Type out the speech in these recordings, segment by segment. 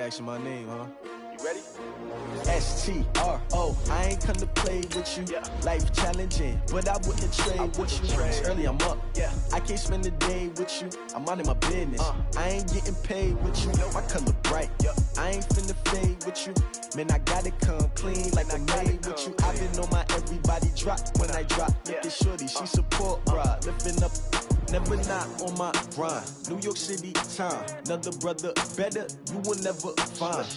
asking my name, huh? You ready? S-T-R-O, I ain't come to play with you. Life challenging, but I wouldn't trade with you. It's early, I'm up. I can't spend a day with you. I'm out in my business. I ain't getting paid with you. My color bright. I ain't finna fade with you. Man, I gotta come clean like I made with you. I've been on my everybody drop when I drop. Look at shorty, she support ride. Lifting up, never not on my grind. New York City time, another brother better, you will never find.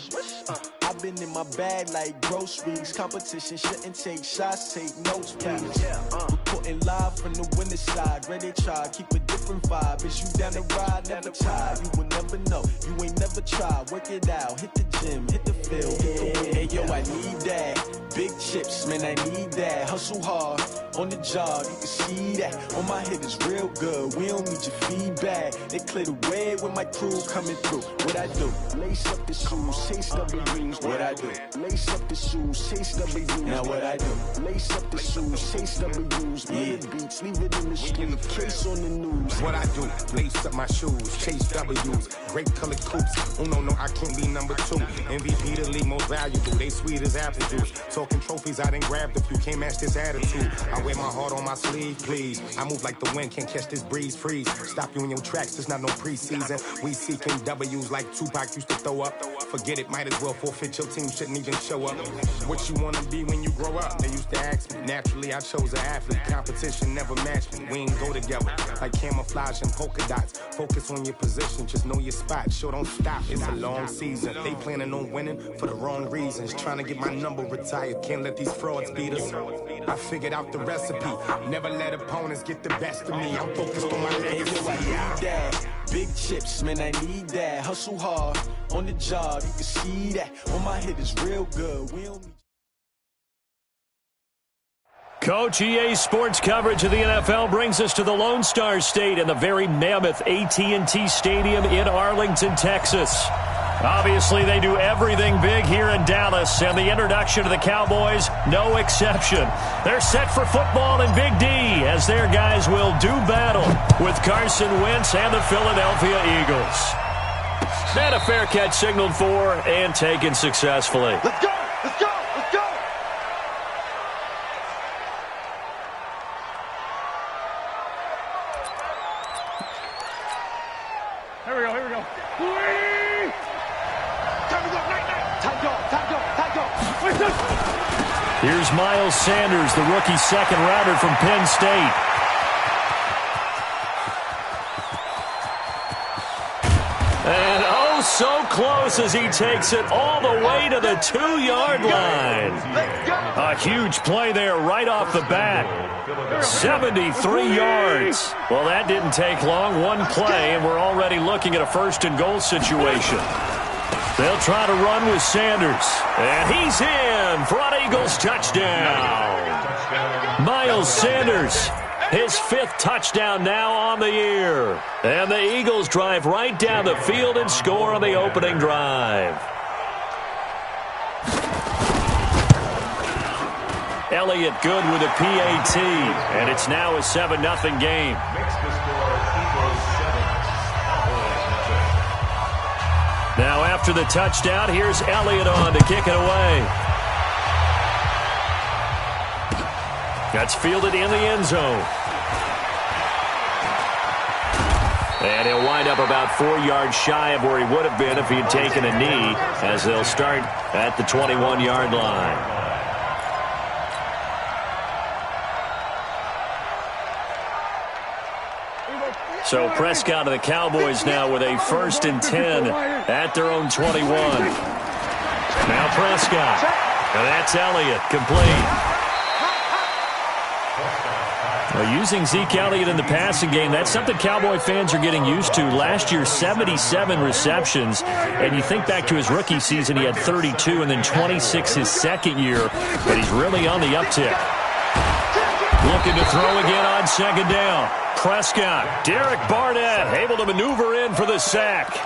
I've been in my bag like groceries. Competition shouldn't take shots, take notes, please. Reporting live from the winning side. Ready to try, keep a different vibe. Is you down the ride, never tired. You will never know, you ain't never tried. Work it out, hit the gym, hit the field, hit the win. Hey yo, I need that. Big chips, man, I need that. Hustle hard, on the job, you can see that. On my hit is real good, we don't need your feedback. They clear the way with my crew coming through. What I do? Lace up the shoes, chase W's. What I do? Lace up the shoes, chase W's. Now what I do? Lace up the shoes, chase W's. Murder beats, leave it in the street, case on the news. What I do? Lace up my shoes, chase W's. Great colored coops. Oh no, I can't be number 2. MVP the league most valuable. They sweet as apple juice. Talking trophies, I done grabbed a few. Can't match this attitude. I wear my heart on my sleeve, please. I move like the wind, can't catch this breeze, freeze. Stop you in your tracks, there's not no preseason. We seeking W's like Tupac used to throw up. Forget it, might as well forfeit, your team shouldn't even show up. What you wanna be when you grow up? They used to ask me. Naturally, I chose an athlete. Competition never matched me. We ain't go together like camouflage and polka dots. Focus on your position, just know your spot. Sure, don't stop, it's a long season. They planning on winning for the wrong reasons. Trying to get my number retired, can't let these frauds beat us. I figured out the recipe. Never let opponents get the best of me. I'm focused on my legacy. I need that. Big chips, man, I need that. Hustle hard, on the job, you can see that. On my hit is real good. We don't need Coach, EA Sports coverage of the NFL brings us to the Lone Star State and the very mammoth AT&T Stadium in Arlington, Texas. Obviously, they do everything big here in Dallas, and the introduction to the Cowboys, no exception. They're set for football in Big D as their guys will do battle with Carson Wentz and the Philadelphia Eagles. And a fair catch signaled for and taken successfully. Let's go! Let's go! Let's go! Here we go. Here's Miles Sanders, the rookie second rounder from Penn State. And oh, so close as he takes it all the way to the 2-yard line. A huge play there right off the bat. 73 yards. Well, that didn't take long. One play, and we're already looking at a first-and-goal situation. They'll try to run with Sanders. And he's in for an Eagles touchdown. Miles Sanders, his 5th touchdown now on the year. And the Eagles drive right down the field and score on the opening drive. Elliott good with a PAT. And it's now a 7-0 game. Now after the touchdown, here's Elliott on to kick it away. That's fielded in the end zone. And he'll wind up about 4 yards shy of where he would have been if he had taken a knee, as they'll start at the 21-yard line. So Prescott of the Cowboys now with a 1st and 10 at their own 21. Now Prescott. And that's Elliott, complete. Well, using Zeke Elliott in the passing game, that's something Cowboy fans are getting used to. Last year, 77 receptions. And you think back to his rookie season, he had 32 and then 26 his second year. But he's really on the uptick. Looking to throw again on second down. Prescott, Derek Barnett able to maneuver in for the sack.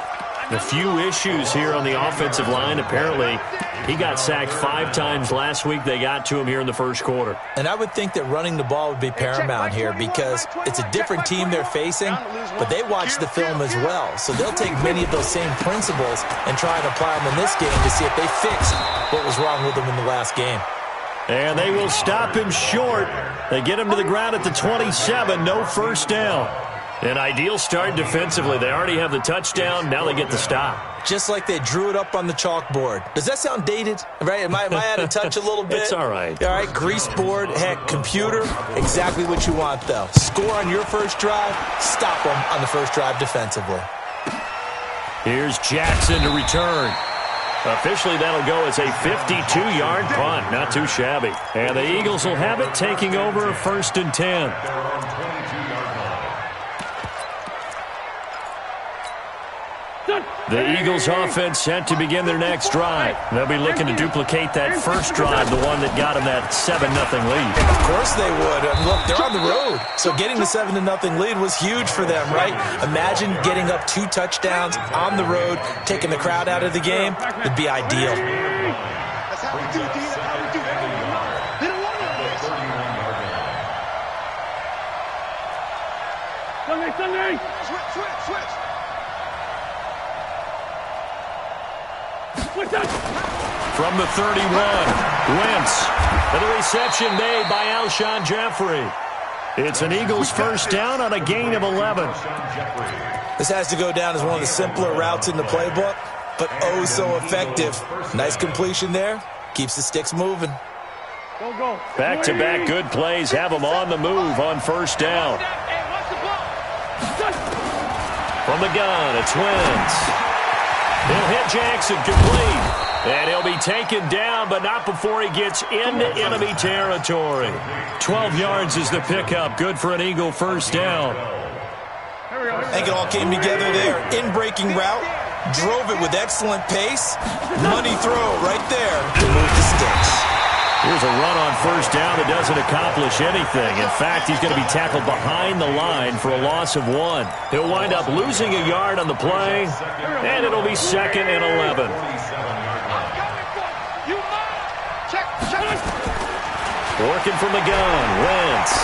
A few issues here on the offensive line. Apparently, He got sacked 5 times last week. They got to him here in the first quarter. And I would think that running the ball would be paramount here because it's a different team they're facing, but they watch the film as well. So they'll take many of those same principles and try and apply them in this game to see if they fixed what was wrong with them in the last game. And they will stop him short. They get him to the ground at the 27. No first down. An ideal start defensively. They already have the touchdown. Now they get the stop. Just like they drew it up on the chalkboard. Does that sound dated? Right? Am I out of touch a little bit? It's all right. All right, grease board, heck, computer, exactly what you want, though. Score on your first drive, stop them on the first drive defensively. Here's Jackson to return. Officially, that'll go as a 52-yard punt. Not too shabby. And the Eagles will have it, taking over 1st and 10. The Eagles offense set to begin their next drive. They'll be looking to duplicate that first drive, the one that got them that 7-0 lead. Of course they would. Look, they're on the road. So getting the 7-0 lead was huge for them, right? Imagine getting up 2 touchdowns on the road, taking the crowd out of the game. It'd be ideal. That's how we do, D. That's how we do. They don't want this. Sunday. Switch. From the 31, Wentz. And the reception made by Alshon Jeffrey. It's an Eagles first down on a gain of 11. This has to go down as one of the simpler routes in the playbook, but oh so effective. Nice completion there. Keeps the sticks moving. Back-to-back good plays have them on the move on first down. From the gun, it's Wentz. He'll hit Jackson complete. And he'll be taken down, but not before he gets into enemy territory. 12 yards is the pickup. Good for an Eagle first down. I think it all came together there. In-breaking route. Drove it with excellent pace. Money throw right there to move the sticks. Here's a run on first down that doesn't accomplish anything. In fact, he's going to be tackled behind the line for a loss of 1. He'll wind up losing a yard on the play, and it'll be 2nd and 11. Working from the gun, Wentz.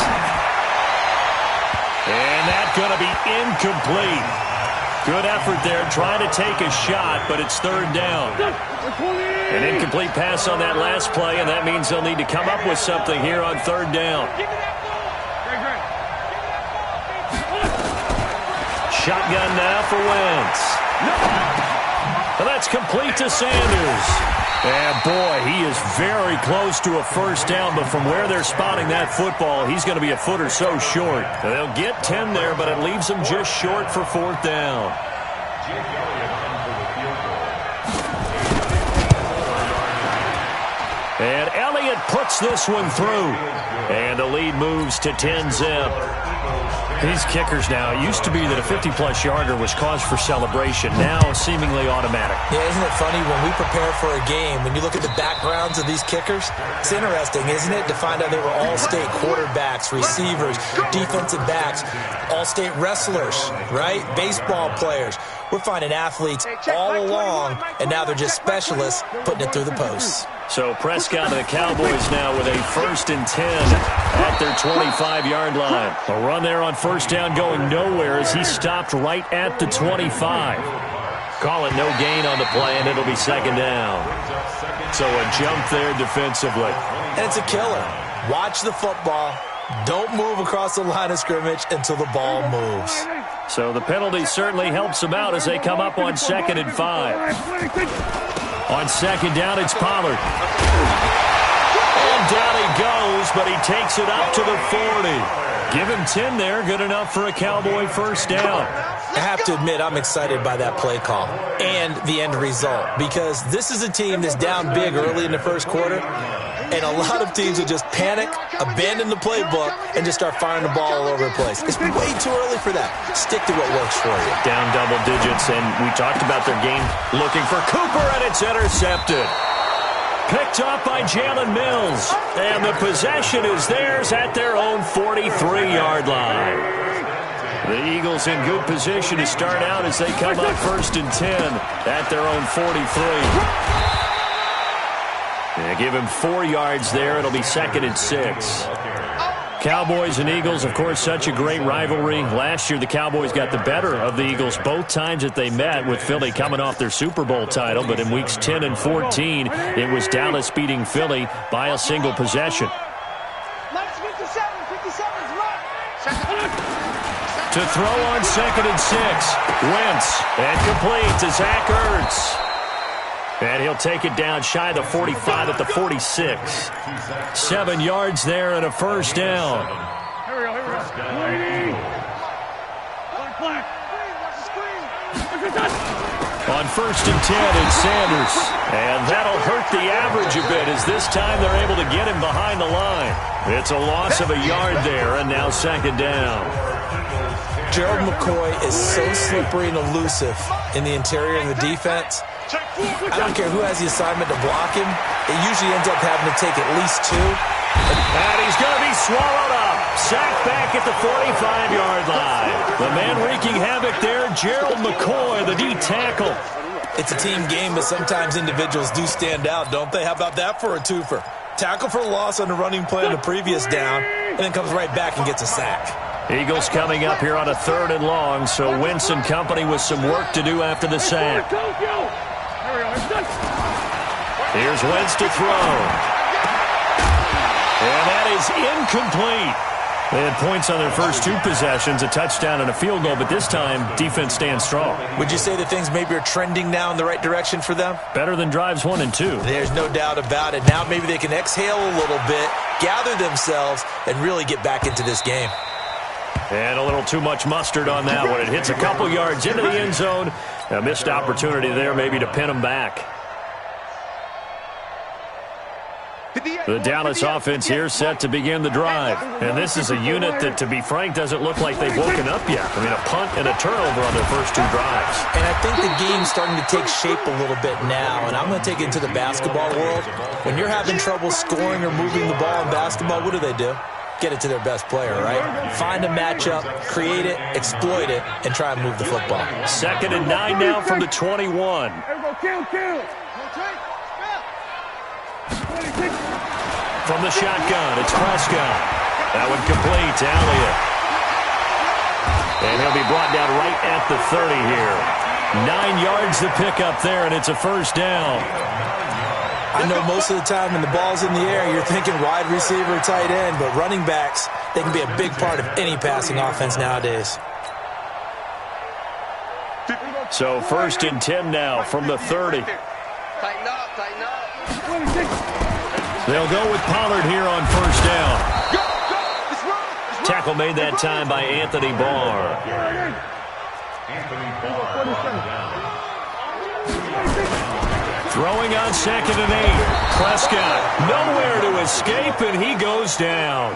And that's going to be incomplete. Good effort there, trying to take a shot, but it's 3rd down. An incomplete pass on that last play, and that means they'll need to come up with something here on 3rd down. Shotgun now for Wentz. And that's complete to Sanders. And boy, he is very close to a first down, but from where they're spotting that football, he's going to be a foot or so short. And they'll get 10 there, but it leaves them just short for 4th down. And Elliott puts this one through. And the lead moves to 10-zip. These kickers now, it used to be that a 50-plus yarder was cause for celebration. Now seemingly automatic. Yeah, isn't it funny when we prepare for a game, when you look at the backgrounds of these kickers, it's interesting, isn't it, to find out they were all-state quarterbacks, receivers, defensive backs, all-state wrestlers, right? Baseball players. We're finding athletes all along, and now they're just specialists putting it through the posts. So Prescott and the Cowboys now with a 1st and 10 at their 25-yard line. A run there on first down going nowhere as he stopped right at the 25. Call it no gain on the play, and it'll be 2nd down. So a jump there defensively. And it's a killer. Watch the football. Don't move across the line of scrimmage until the ball moves. So the penalty certainly helps them out as they come up on 2nd and 5. On 2nd down, it's Pollard. And down he goes, but he takes it up to the 40. Give him 10 there, good enough for a Cowboy first down. I have to admit, I'm excited by that play call and the end result because this is a team that's down big early in the first quarter, and a lot of teams will just panic, abandon the playbook, and just start firing the ball all over the place. It's way too early for that. Stick to what works for you. Down double digits, and we talked about their game looking for Cooper, and it's intercepted. Picked up by Jalen Mills, and the possession is theirs at their own 43-yard line. The Eagles in good position to start out as they come up 1st and 10 at their own 43. give him 4 yards there. It'll be 2nd and 6. Cowboys and Eagles, of course, such a great rivalry. Last year, the Cowboys got the better of the Eagles both times that they met, with Philly coming off their Super Bowl title. But in weeks 10 and 14, it was Dallas beating Philly by a single possession. To throw on 2nd and 6. Wentz, and complete to Zach Ertz. And he'll take it down shy of the 45 at the 46. 7 yards there and a first down. Here we go. On 1st and 10, it's Sanders. And that'll hurt the average a bit, as this time they're able to get him behind the line. It's a loss of a yard there, and now 2nd down. Gerald McCoy is so slippery and elusive in the interior of the defense. I don't care who has the assignment to block him. It usually ends up having to take at least 2. And he's going to be swallowed up. Sacked back at the 45-yard line. The man wreaking havoc there, Gerald McCoy, the D tackle. It's a team game, but sometimes individuals do stand out, don't they? How about that for a twofer? Tackle for loss on the running play on the previous down, and then comes right back and gets a sack. Eagles coming up here on a 3rd and long, so Wentz and company with some work to do after the sack. Here's Wentz to throw. And that is incomplete. They had points on their first 2 possessions, a touchdown and a field goal, but this time, defense stands strong. Would you say that things maybe are trending now in the right direction for them? Better than drives 1 and 2. There's no doubt about it. Now maybe they can exhale a little bit, gather themselves, and really get back into this game. And a little too much mustard on that one. It hits a couple yards into the end zone. A missed opportunity there maybe to pin them back. The Dallas offense here set to begin the drive. And this is a unit that, to be frank, doesn't look like they've woken up yet. I mean, a punt and a turnover on their first 2 drives. And I think the game's starting to take shape a little bit now. And I'm going to take it into the basketball world. When you're having trouble scoring or moving the ball in basketball, what do? Get it to their best player, right? Find a matchup, create it, exploit it, and try and move the football. 2nd and 9 now from the 21. From the shotgun, it's Prescott. That one complete to Elliott. And he'll be brought down right at the 30 here. 9 yards to pick up there, and it's a first down. I know most of the time when the ball's in the air, you're thinking wide receiver, tight end, but running backs, they can be a big part of any passing offense nowadays. So 1st and 10 now from the 30. Tighten up. They'll go with Pollard here on first down. Tackle made that time by Anthony Barr. Throwing on 2nd and 8. Prescott nowhere to escape, and he goes down.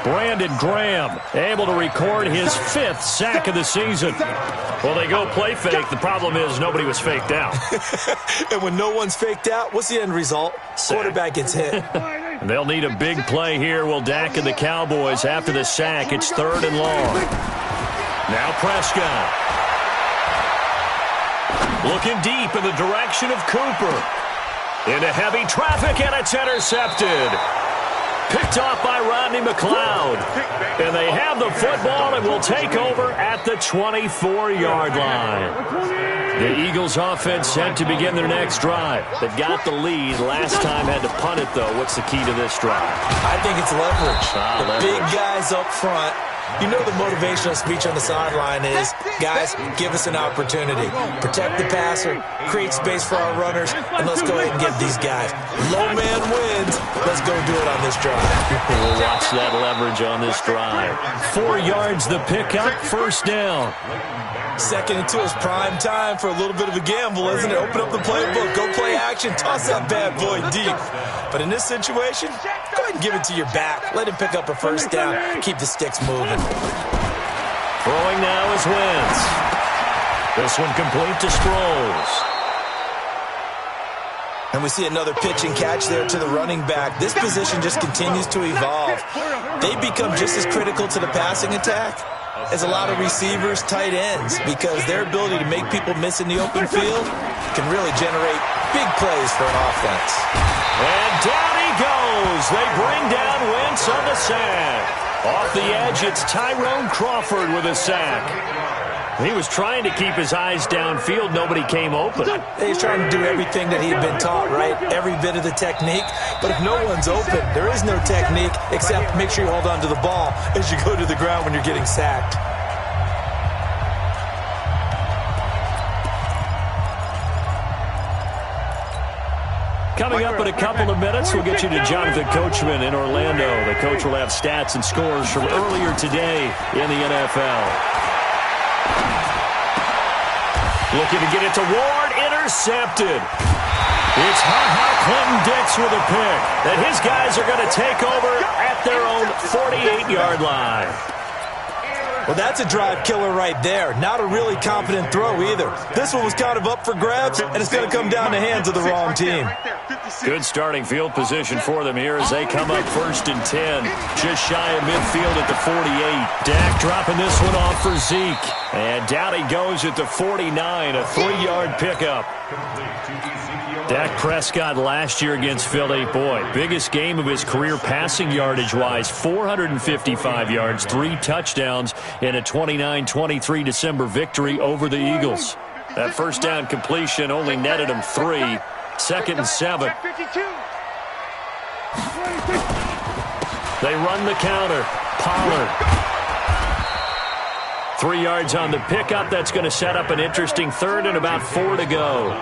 Brandon Graham able to record his 5th sack of the season. Well, they go play fake. The problem is nobody was faked out. And when no one's faked out, what's the end result? Sack. Quarterback gets hit. They'll need a big play here, will Dak and the Cowboys after the sack. It's 3rd and long. Now Prescott. Looking deep in the direction of Cooper. Into heavy traffic, and it's intercepted. Picked off by Rodney McLeod. And they have the football and will take over at the 24-yard line. The Eagles offense set to begin their next drive. They've got the lead. Last time had to punt it, though. What's the key to this drive? I think it's leverage. The leverage. big guys up front. You know the motivational speech on the sideline is, guys, give us an opportunity. Protect the passer, create space for our runners, and let's go ahead and get these guys. Low man wins. Let's go do it on this drive. We'll watch that leverage on this drive. 4 yards the pickup, first down. 2nd and 2 is prime time for a little bit of a gamble, isn't it? Open up the playbook, go play action, toss that bad boy deep. But in this situation, go ahead and give it to your back. Let him pick up a first down, keep the sticks moving. Throwing now is Wentz. This one complete to Sproles. And we see another pitch and catch there to the running back. This position just continues to evolve. They become just as critical to the passing attack is a lot of receivers, tight ends, because their ability to make people miss in the open field can really generate big plays for an offense. And down he goes. They bring down Wentz on the sack. Off the edge, it's Tyrone Crawford with a sack. He was trying to keep his eyes downfield. Nobody came open. He's trying to do everything that he had been taught, right? Every bit of the technique. But if no one's open, there is no technique except make sure you hold on to the ball as you go to the ground when you're getting sacked. Coming up in a couple of minutes, we'll get you to Jonathan Coachman in Orlando. The coach will have stats and scores from earlier today in the NFL. Looking to get it to Ward, intercepted. It's Ha-Ha Clinton Dix with a pick. And his guys are going to take over at their own 48-yard line. Well, that's a drive killer right there. Not a really confident throw either. This one was kind of up for grabs, and it's going to come down the hands of the wrong team. Good starting field position for them here as they come up 1st and 10. Just shy of midfield at the 48. Dak dropping this one off for Zeke. And down he goes at the 49, a 3-yard pickup. Dak Prescott last year against Philly, boy, biggest game of his career passing yardage-wise, 455 yards, 3 touchdowns in a 29-23 December victory over the Eagles. That first down completion only netted him 3. 2nd and 7. They run the counter. Pollard. 3 yards on the pickup. That's going to set up an interesting 3rd and about 4 to go.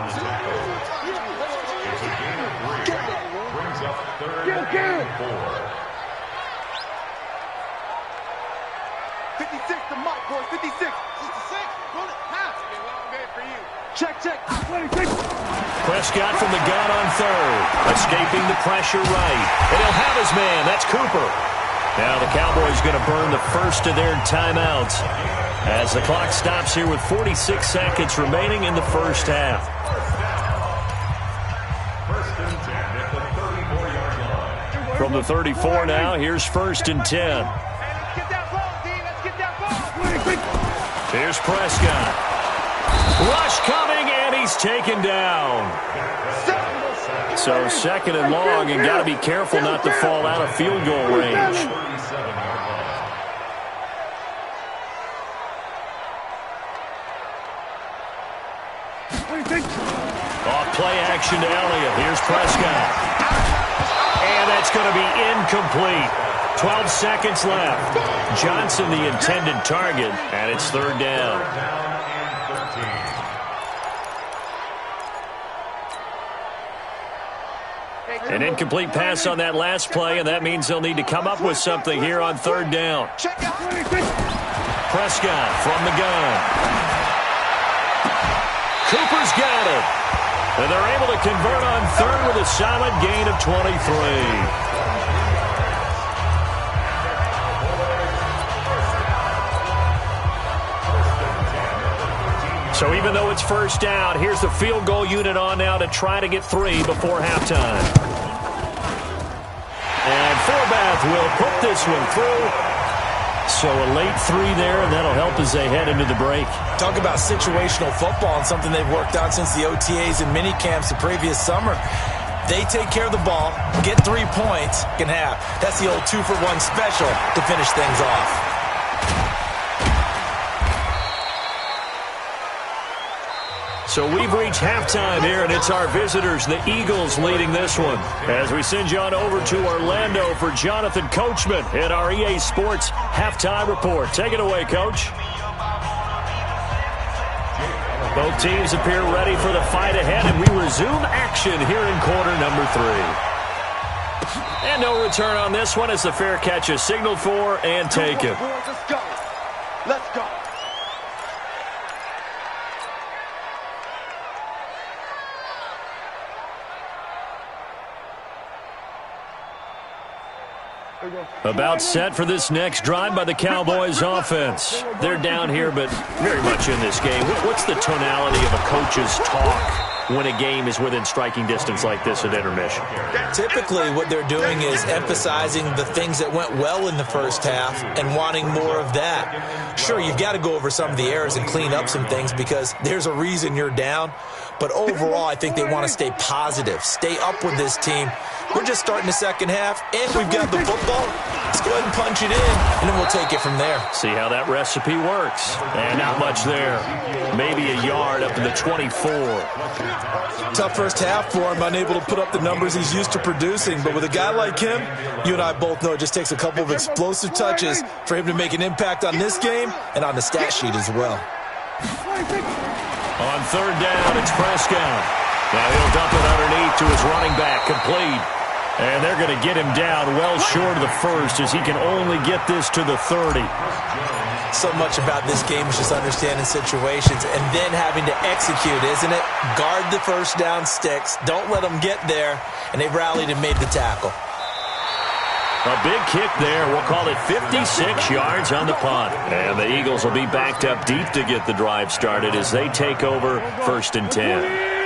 Prescott from the gun on 3rd. Escaping the pressure right. And he'll have his man. That's Cooper. Now the Cowboys going to burn the first of their timeouts as the clock stops here with 46 seconds remaining in the first half. From the 34 now, here's 1st and 10. Here's Prescott. Rush coming, and he's taken down. So 2nd and long, and got to be careful not to fall out of field goal range. Off play action to Elliott. Here's Prescott. And that's going to be incomplete. 12 seconds left. Johnson the intended target, and it's 3rd down. An incomplete pass on that last play, and that means they'll need to come up with something here on 3rd down. Prescott from the gun. Cooper's got it. And they're able to convert on 3rd with a solid gain of 23. So even though it's 1st down, here's the field goal unit on now to try to get 3 before halftime. And Forbath will put this one through. So a late 3 there, and that'll help as they head into the break. Talk about situational football and something they've worked out since the OTAs and mini camps the previous summer. They take care of the ball, get 3 points, can have. That's the old 2-for-1 special to finish things off. So we've reached halftime here, and it's our visitors, the Eagles, leading this one. As we send you on over to Orlando for Jonathan Coachman in our EA Sports Halftime Report. Take it away, Coach. Both teams appear ready for the fight ahead, and we resume action here in quarter number 3. And no return on this one as the fair catch is signaled for and taken. Let's go. Let's go. About set for this next drive by the Cowboys offense. They're down here, but very much in this game. What's the tonality of a coach's talk when a game is within striking distance like this at intermission? Typically, what they're doing is emphasizing the things that went well in the first half and wanting more of that. Sure, you've got to go over some of the errors and clean up some things because there's a reason you're down. But overall, I think they want to stay positive, stay up with this team. We're just starting the second half, and we've got the football. Let's go ahead and punch it in, and then we'll take it from there. See how that recipe works. And not much there. Maybe a yard up to the 24. Tough first half for him, unable to put up the numbers he's used to producing. But with a guy like him, you and I both know it just takes a couple of explosive touches for him to make an impact on this game and on the stat sheet as well. On third down, it's Prescott. Now he'll dump it underneath to his running back, complete. And they're going to get him down well short of the first as he can only get this to the 30. So much about this game is just understanding situations and then having to execute, isn't it? Guard the first down sticks. Don't let them get there. And they rallied and made the tackle. A big kick there. We'll call it 56 yards on the punt. And the Eagles will be backed up deep to get the drive started as they take over 1st and 10.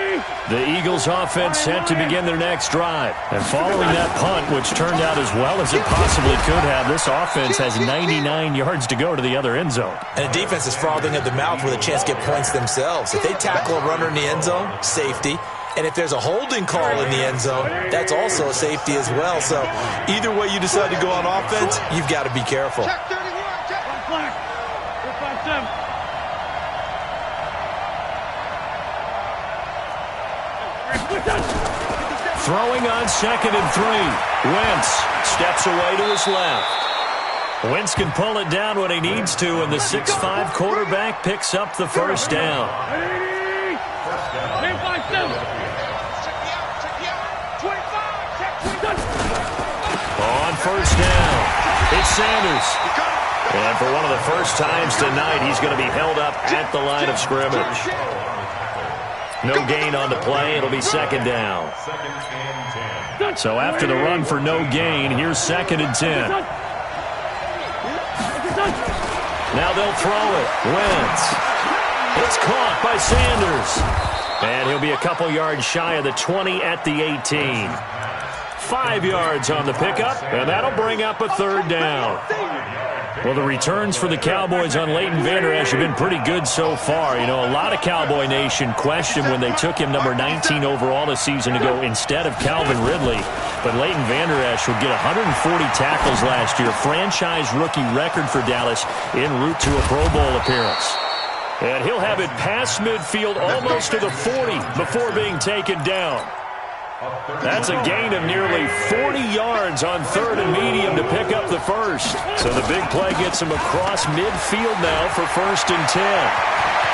The Eagles offense set to begin their next drive. And following that punt, which turned out as well as it possibly could have, this offense has 99 yards to go to the other end zone. And the defense is frothing at the mouth with a chance to get points themselves. If they tackle a runner in the end zone, safety. And if there's a holding call in the end zone, that's also a safety as well. So either way you decide to go on offense, you've got to be careful. Check 31, check. One flag. 457. Throwing on 2nd and 3. Wentz steps away to his left. Wentz can pull it down when he needs to, and the 6'5" quarterback picks up the first down. On first down, it's Sanders. And for one of the first times tonight, he's going to be held up at the line of scrimmage. No gain on the play. It'll be 2nd down. So after the run for no gain, here's 2nd and 10. Now they'll throw it. Wentz. It's caught by Sanders. And he'll be a couple yards shy of the 20 at the 18. 5 yards on the pickup, and that'll bring up a 3rd down. Well, the returns for the Cowboys on Leighton Vander Esch have been pretty good so far. You know, a lot of Cowboy Nation questioned when they took him number 19 overall a season ago instead of Calvin Ridley. But Leighton Vander Esch would get 140 tackles last year, franchise rookie record for Dallas en route to a Pro Bowl appearance. And he'll have it past midfield almost to the 40 before being taken down. That's a gain of nearly 40 yards on 3rd and medium to pick up the first. So the big play gets him across midfield now for 1st and 10.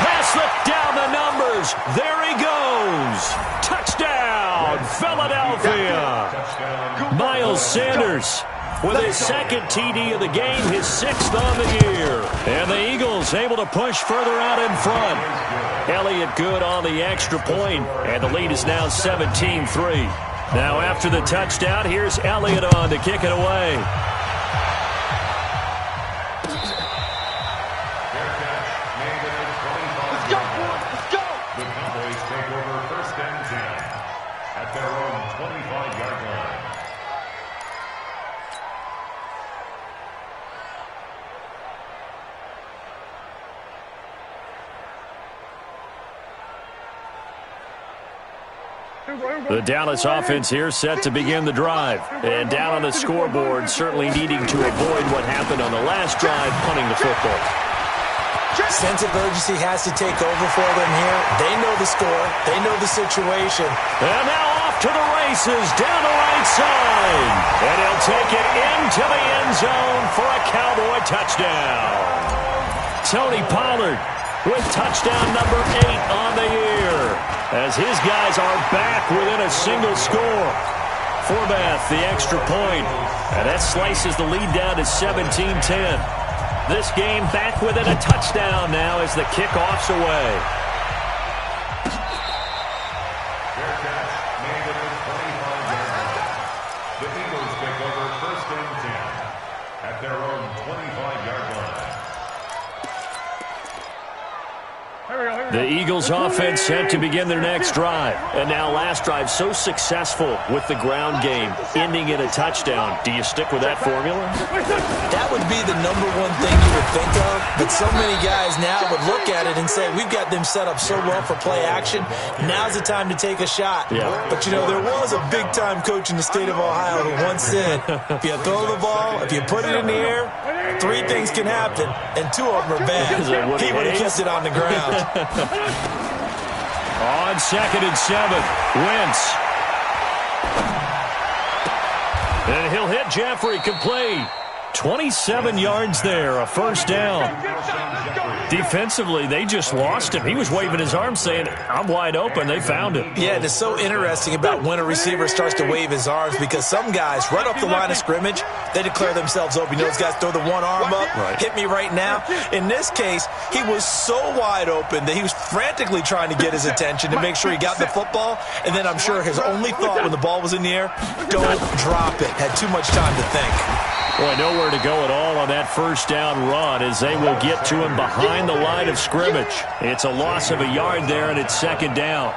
Pass down the numbers. There he goes. Touchdown, Philadelphia. Miles Sanders with his 2nd TD of the game, his 6th on the year. And the Eagles able to push further out in front. Elliott good on the extra point, and the lead is now 17-3. Now after the touchdown, here's Elliott on to kick it away. Let's go, let's go. The Cowboys take over 1st and 10 at their own 25-yard line. The Dallas offense here set to begin the drive. And down on the scoreboard, certainly needing to avoid what happened on the last drive, punting the football. Sense of urgency has to take over for them here. They know the score. They know the situation. And now off to the races down the right side. And he'll take it into the end zone for a Cowboy touchdown. Tony Pollard with touchdown number 8 on the year, as his guys are back within a single score. Forbath, the extra point, and that slices the lead down to 17-10. This game back within a touchdown now as the kickoff's away. Fair catch made at the 25-yard line. The Eagles take over 1st and 10 at their own 25-yard line. Here we go, here we The Eagles offense set to begin their next drive. And now last drive so successful with the ground game, ending in a touchdown. Do you stick with that formula? That would be the number one thing you would think of. But so many guys now would look at it and say, we've got them set up so well for play action. Now's the time to take a shot. Yeah. But, you know, there was a big-time coach in the state of Ohio who once said, if you throw the ball, if you put it in the air, 3 things can happen, and 2 of them are bad. He would have kissed it on the ground. On 2nd and 7, Wentz. And he'll hit Jeffrey, complete. 27 yards there, a first down. Defensively, they just lost him. He was waving his arms saying, I'm wide open. They found him. Yeah, and it's so interesting about when a receiver starts to wave his arms because some guys, right off the line of scrimmage, they declare themselves open. You know, those guys throw the one arm up, hit me right now. In this case, he was so wide open that he was frantically trying to get his attention to make sure he got the football. And then I'm sure his only thought when the ball was in the air, don't drop it. Had too much time to think. Boy, nowhere to go at all on that first down run as they will get to him behind the line of scrimmage. It's a loss of a yard there, and it's 2nd down.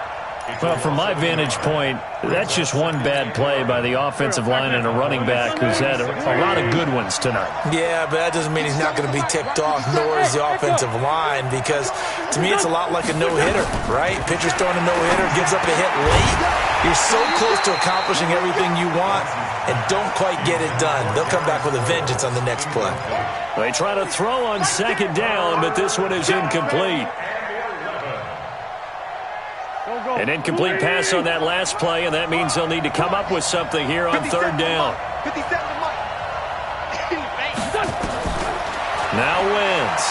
Well, from my vantage point, that's just one bad play by the offensive line and a running back who's had a lot of good ones tonight. Yeah, but that doesn't mean he's not going to be ticked off, nor is the offensive line, because to me it's a lot like a no-hitter, right? Pitcher's throwing a no-hitter, gives up a hit late. You're so close to accomplishing everything you want and don't quite get it done. They'll come back with a vengeance on the next play. They try to throw on 2nd down, but this one is incomplete. An incomplete pass on that last play, and that means they'll need to come up with something here on 3rd down. Now Wentz.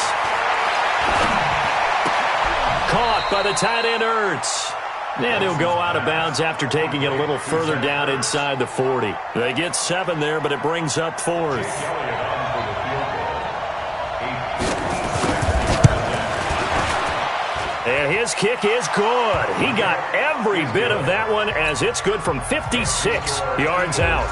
Caught by the tight end Ertz. And he'll go out of bounds after taking it a little further down inside the 40. They get 7 there, but it brings up 4th. And his kick is good. He got every bit of that one as it's good from 56 yards out.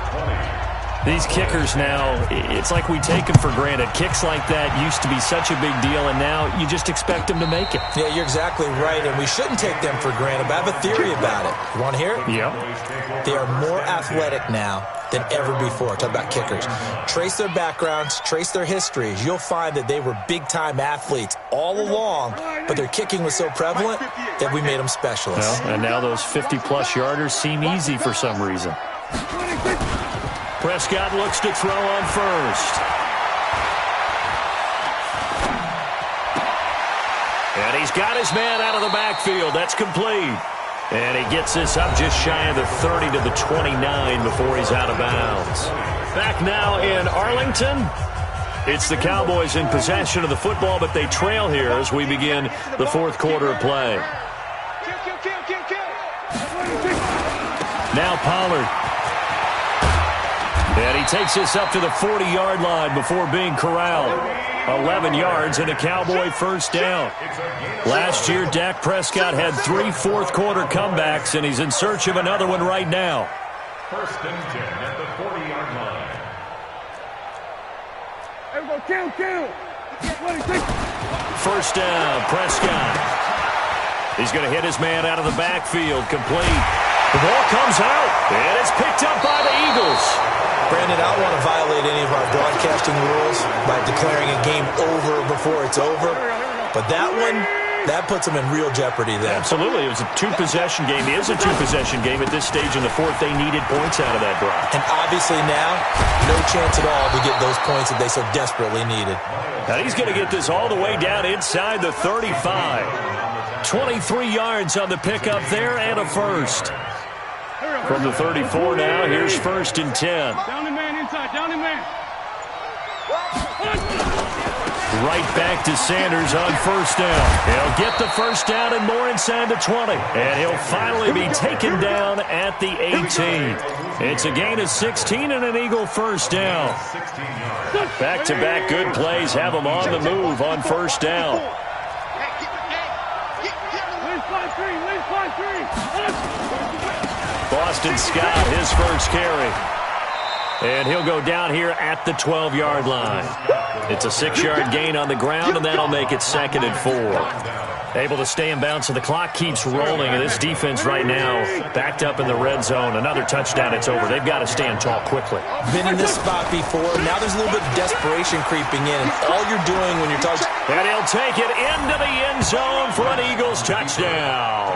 These kickers now, it's like we take them for granted. Kicks like that used to be such a big deal, and now you just expect them to make it. Yeah, you're exactly right, and we shouldn't take them for granted, but I have a theory about it. You want to hear it? Yeah. They are more athletic now than ever before. Talk about kickers. Trace their backgrounds, trace their histories. You'll find that they were big-time athletes all along, but their kicking was so prevalent that we made them specialists. Well, and now those 50-plus yarders seem easy for some reason. Prescott looks to throw on first. And he's got his man out of the backfield. That's complete. And he gets this up just shy of the 30 to the 29 before he's out of bounds. Back now in Arlington. It's the Cowboys in possession of the football, but they trail here as we begin the 4th quarter of play. Now Pollard. And he takes this up to the 40-yard line before being corralled. 11 yards and a Cowboy first down. Last year, Dak Prescott had 3 fourth-quarter comebacks, and he's in search of another one right now. 1st and 10 at the 40-yard line. First down, Prescott. He's going to hit his man out of the backfield, complete. The ball comes out, and it's picked up by the Eagles. Brandon, I don't want to violate any of our broadcasting rules by declaring a game over before it's over, but that one, that puts them in real jeopardy there. Absolutely. It was a 2-possession game. It is a 2-possession game at this stage in the 4th. They needed points out of that drive. And obviously now, no chance at all to get those points that they so desperately needed. Now he's going to get this all the way down inside the 35. 23 yards on the pickup there and a first. From the 34 now, here's 1st and 10. Down the man inside, down the man. Right back to Sanders on first down. He'll get the first down and more inside the 20. And he'll finally be taken down at the 18. It's a gain of 16 and an Eagle first down. Back-to-back good plays have him on the move on first down. Boston Scott, his first carry. And he'll go down here at the 12-yard line. It's a 6-yard gain on the ground, and that'll make it 2nd and 4. Able to stay in bounds, so the clock keeps rolling. And this defense right now backed up in the red zone. Another touchdown, it's over. They've got to stand tall quickly. Been in this spot before. Now there's a little bit of desperation creeping in. And all you're doing when you're touching. And he'll take it into the end zone for an Eagles touchdown.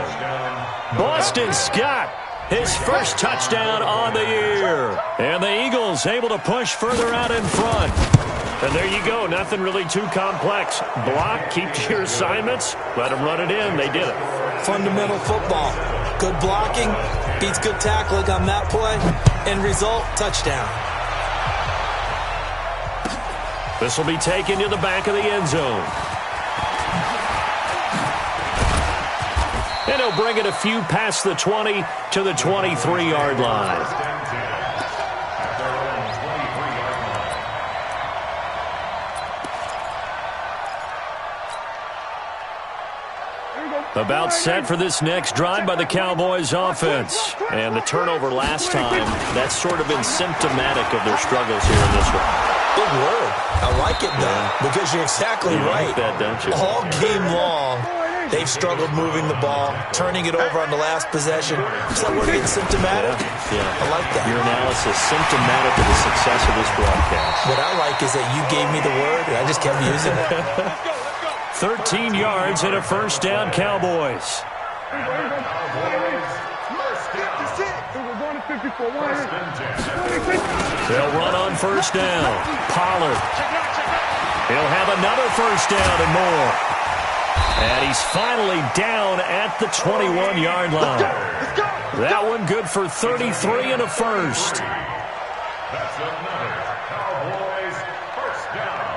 Boston Scott, his first touchdown on the year. And the Eagles able to push further out in front. And there you go. Nothing really too complex. Block, keep to your assignments, let them run it in. They did it. Fundamental football. Good blocking beats good tackling on that play. End result, touchdown. This will be taken to the back of the end zone. And he'll bring it a few past the 20 to the 23-yard line. About set for this next drive by the Cowboys offense. And the turnover last time, that's sort of been symptomatic of their struggles here in this one. Big word. I like it, though, because you're exactly right. Like that, don't you? All game long, they've struggled moving the ball, turning it over on the last possession. Is that word again, symptomatic? Yeah. I like that. Your analysis, symptomatic of the success of this broadcast. What I like is that you gave me the word, and I just kept using it. 13 yards and a first down, Cowboys. They'll run on first down. Pollard. He'll have another first down and more. And he's finally down at the 21-yard line. That one good for 33 and a first. That's another Cowboys first down.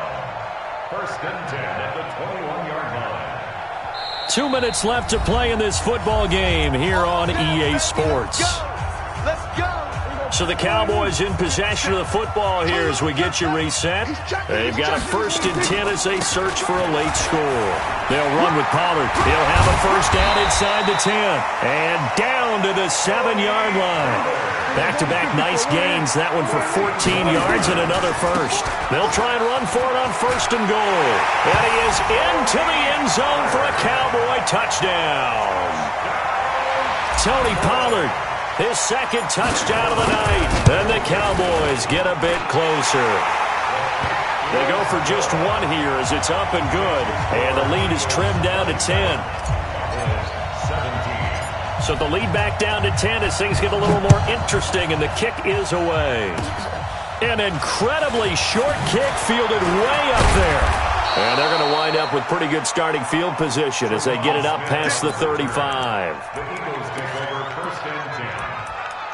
First and 10 at the 21-yard line. 2 minutes left to play in this football game here on EA Sports. Let's go. So the Cowboys in possession of the football here as we get you reset. They've got a first and 10 as they search for a late score. They'll run with Pollard. He'll have a first down inside the 10. And down to the 7-yard line. Back-to-back nice gains. That one for 14 yards and another first. They'll try and run for it on first and goal. And he is into the end zone for a Cowboy touchdown. Tony Pollard, his second touchdown of the night. And the Cowboys get a bit closer. They go for just one here as it's up and good. And the lead is trimmed down to 10. So the lead back down to 10 as things get a little more interesting, and the kick is away. An incredibly short kick fielded way up there. And they're going to wind up with pretty good starting field position as they get it up past the 35. The Eagles take over first and 10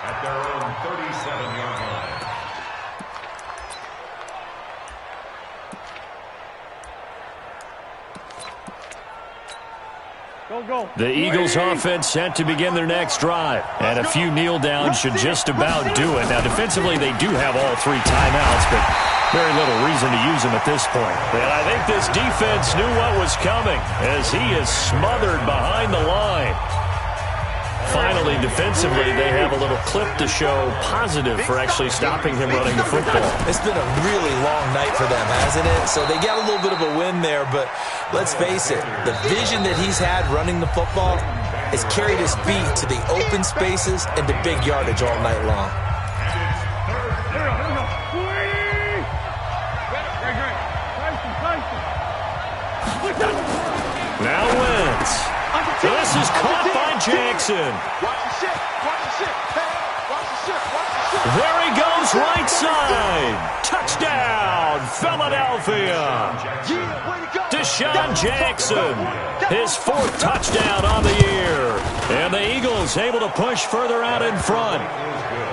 at their own 37-yard line. The Eagles offense set to begin their next drive. And a few kneel downs should just about do it. Now, defensively, they do have all three timeouts, but very little reason to use them at this point. And I think this defense knew what was coming as he is smothered behind the line. Finally, defensively, they have a little clip to show positive for actually stopping him running the football. It's been a really long night for them, hasn't it? So they got a little bit of a win there, but let's face it, the vision that he's had running the football has carried his feet to the open spaces and to big yardage all night long. Now Wentz. This is caught by Jackson. There he goes right side. Touchdown, Philadelphia. Deshaun Jackson, his fourth touchdown on the year. And the Eagles able to push further out in front.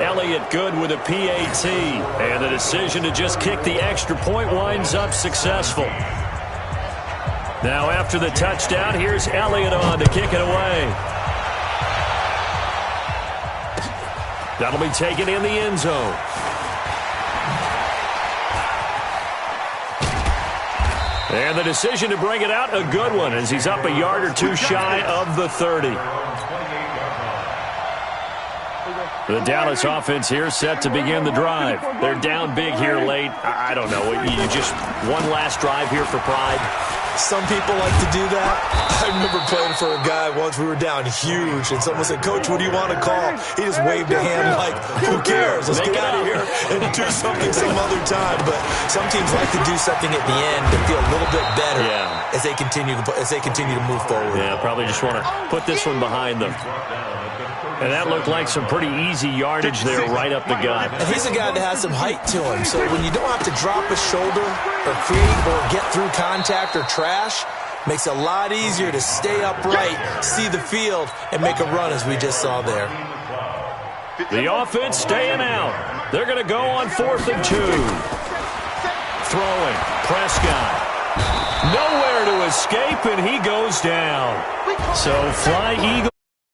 Elliott good with a PAT. And the decision to just kick the extra point winds up successful. Now after the touchdown, here's Elliott on to kick it away. That'll be taken in the end zone. And the decision to bring it out, a good one, as he's up a yard or two shy of the 30. The Dallas offense here set to begin the drive. They're down big here late. I don't know. You just one last drive here for pride. Some people like to do that. I remember playing for a guy once. We were down huge, and someone said, "Coach, what do you want to call?" He just waved a hand like, "Who cares? Let's get out of here and do something some other time." But some teams like to do something at the end to feel a little bit better as they continue to move forward. Yeah, probably just want to put this one behind them. And that looked like some pretty easy yardage there right up the gut. And he's a guy that has some height to him. So when you don't have to drop a shoulder or create or get through contact or trash, makes it a lot easier to stay upright, see the field, and make a run as we just saw there. The offense staying out. They're going to go on 4th and 2. Throwing. Prescott. Nowhere to escape, and he goes down. So fly Eagles.